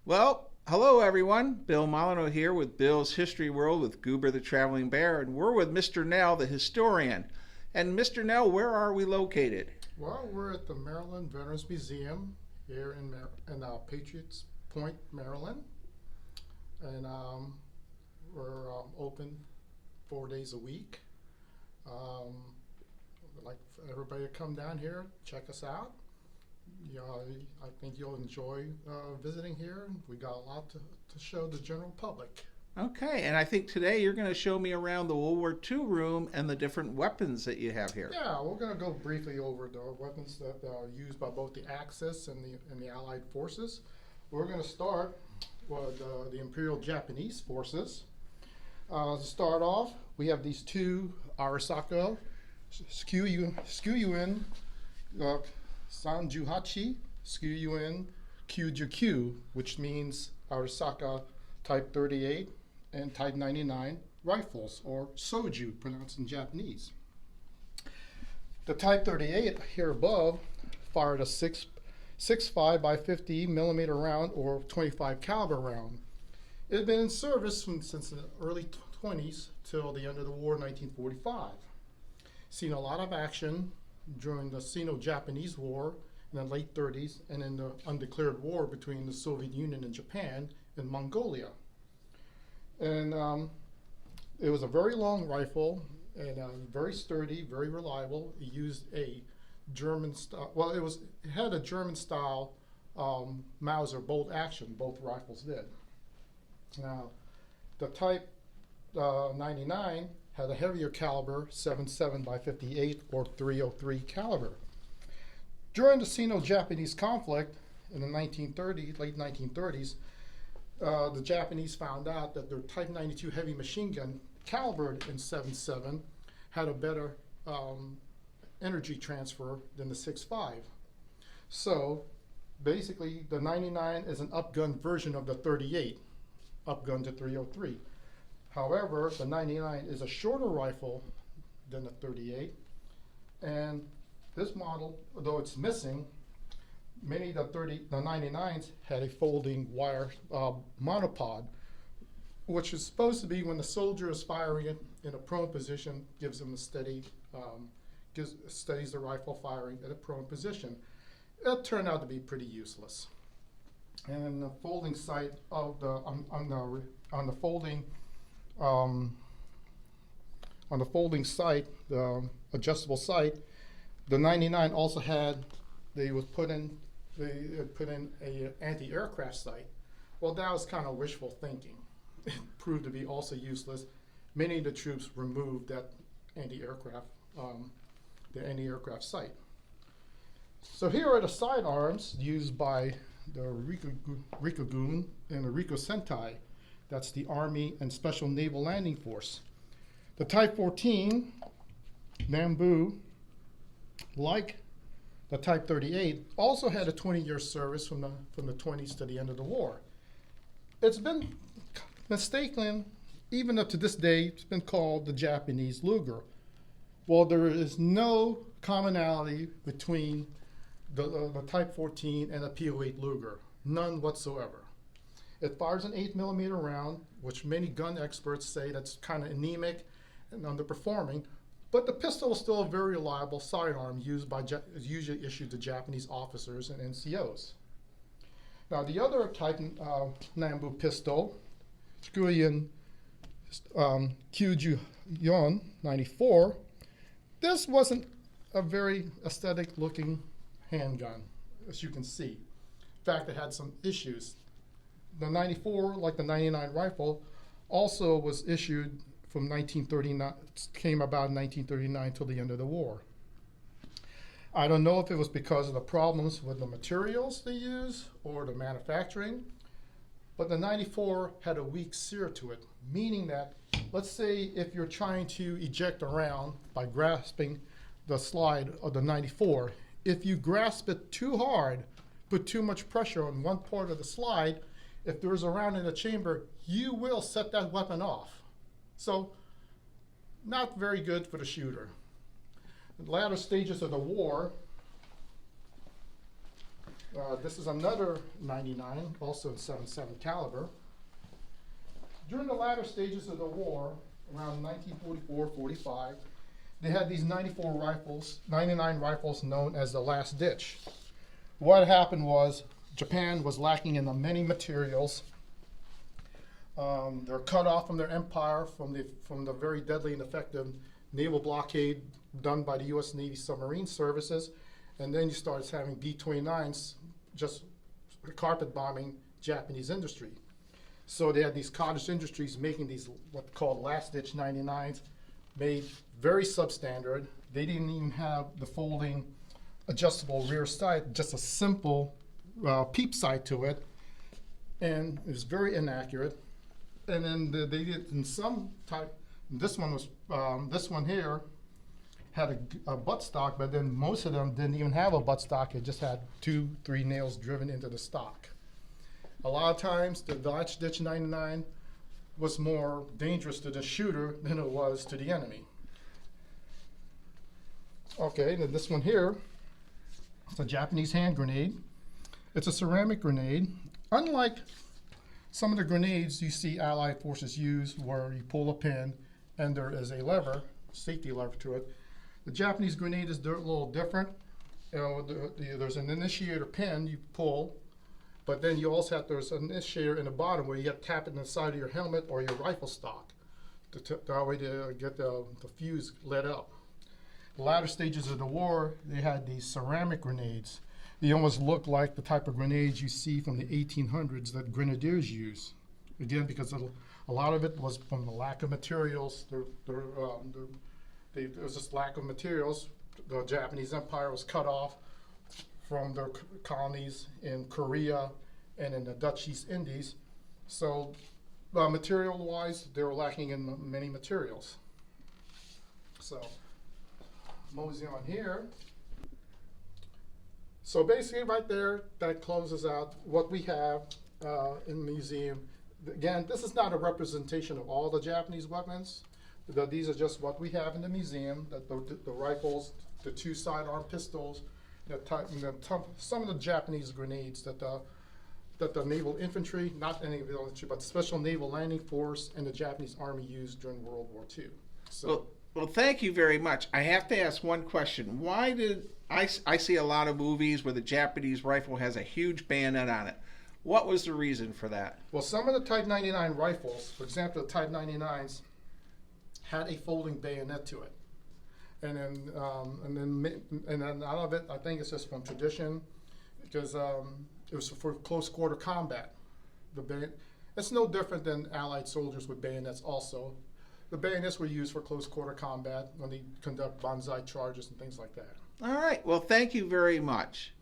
Well, hello everyone. Bill Molyneux here with Bill's History World with Goober the Traveling Bear, and we're with Mr. Nell, the historian. And Mr. Nell, where are we located? Well, we're at the Maryland Veterans Museum here in Patriots Point, Maryland, and we're open 4 days a week. Um, I'd like for everybody to come down here, check us out. Yeah, I think you'll enjoy visiting here. We got a lot to show the general public. Okay, and I think today you're going to show me around the World War II room and the different weapons that you have here. Yeah, we're going to go briefly over the weapons that are used by both the Axis and the Allied forces. We're going to start with the Imperial Japanese forces. To start off, we have these two Arisaka Tsukyuin Sanjuhachi Tsukyuin Kyuju, which means Arisaka Type 38 and Type 99 rifles, or Soju, pronounced in Japanese. The Type 38 here above fired a 6.5 by 50 millimeter round or 25 caliber round. It had been in service since the early 20s till the end of the war in 1945. Seen a lot of action during the Sino-Japanese War in the late 30s and in the undeclared war between the Soviet Union and Japan in Mongolia. And it was a very long rifle and very sturdy, very reliable. It used a German style, well, it had a German style Mauser bolt action, both rifles did. Now, the Type 99 had a heavier caliber, 7.7 by 58 or 303 caliber. During the Sino-Japanese conflict in the late 1930s, the Japanese found out that their Type 92 heavy machine gun, calibered in 7.7, had a better energy transfer than the 6.5. So basically, the 99 is an upgunned version of the 38, upgunned to 303. However, the 99 is a shorter rifle than the 38, and this model, though it's missing, many of the 99s had a folding wire monopod, which is supposed to be when the soldier is firing it in a prone position, gives them a steadies the rifle firing at a prone position. It turned out to be pretty useless. And the folding sight of the on the folding sight, the adjustable sight, the 99 also had they put in a anti-aircraft sight. Well, that was kind of wishful thinking. It proved to be also useless. Many of the troops removed that anti-aircraft sight. So here are the sidearms used by the Rikugun and the Riko Sentai. That's the Army and Special Naval Landing Force. The Type 14 Nambu, like the Type 38, also had a 20-year service from the 20s to the end of the war. It's been mistaken, even up to this day, it's been called the Japanese Luger. Well, there is no commonality between the Type 14 and the P08 Luger, none whatsoever. It fires an 8mm round, which many gun experts say that's kind of anemic and underperforming, but the pistol is still a very reliable sidearm usually issued to Japanese officers and NCOs. Now, the other type Nambu pistol, Tsukuyin Kyuju 94, this wasn't a very aesthetic looking handgun, as you can see. In fact, it had some issues. The 94, like the 99 rifle, also was issued from 1939, came about in 1939 till the end of the war. I don't know if it was because of the problems with the materials they use or the manufacturing, but the 94 had a weak sear to it, meaning that, let's say if you're trying to eject a round by grasping the slide of the 94, if you grasp it too hard, put too much pressure on one part of the slide, if there's a round in the chamber, you will set that weapon off. So, not very good for the shooter. In the latter stages of the war, This is another 99, also in 7.7 caliber. During the latter stages of the war, around 1944-45, they had these 99 rifles known as the last ditch. What happened was Japan was lacking in the many materials. They're cut off from their empire from the very deadly and effective naval blockade done by the U.S. Navy submarine services, and then you start having B-29s just carpet bombing Japanese industry. So they had these cottage industries making these what called last-ditch 99s, made very substandard. They didn't even have the folding adjustable rear sight, just a simple peep sight to it, and it was very inaccurate. And then they did in some type. This one here had a buttstock, but then most of them didn't even have a buttstock. It just had 2-3 nails driven into the stock. A lot of times, the Dodge Ditch 99 was more dangerous to the shooter than it was to the enemy. Okay, then this one here, it's a Japanese hand grenade. It's a ceramic grenade. Unlike some of the grenades you see Allied forces use where you pull a pin and there is a lever, safety lever to it, the Japanese grenade is a little different. You know, there's an initiator pin you pull, but then you also have, there's an initiator in the bottom where you have to tap it in the side of your helmet or your rifle stock that way to get the fuse lit up. The latter stages of the war, they had these ceramic grenades. They almost look like the type of grenades you see from the 1800s that grenadiers use. Again, because a lot of it was from the lack of materials. There was just lack of materials. The Japanese Empire was cut off from their colonies in Korea and in the Dutch East Indies. So material-wise, they were lacking in many materials. So mosey on here. So basically right there, that closes out what we have in the museum. Again, this is not a representation of all the Japanese weapons. These are just what we have in the museum, the rifles, the 2 sidearm pistols, some of the Japanese grenades that the naval infantry, not any of the infantry, but the Special Naval Landing Force and the Japanese Army used during World War II. So, well, thank you very much. I have to ask one question. Why did I see a lot of movies where the Japanese rifle has a huge bayonet on it? What was the reason for that? Well, some of the Type 99 rifles, for example, the Type 99s, had a folding bayonet to it, and then out of it, I think it's just from tradition, because it was for close quarter combat. It's no different than Allied soldiers with bayonets. Also, the bayonets were used for close quarter combat when they conduct banzai charges and things like that. All right. Well, thank you very much.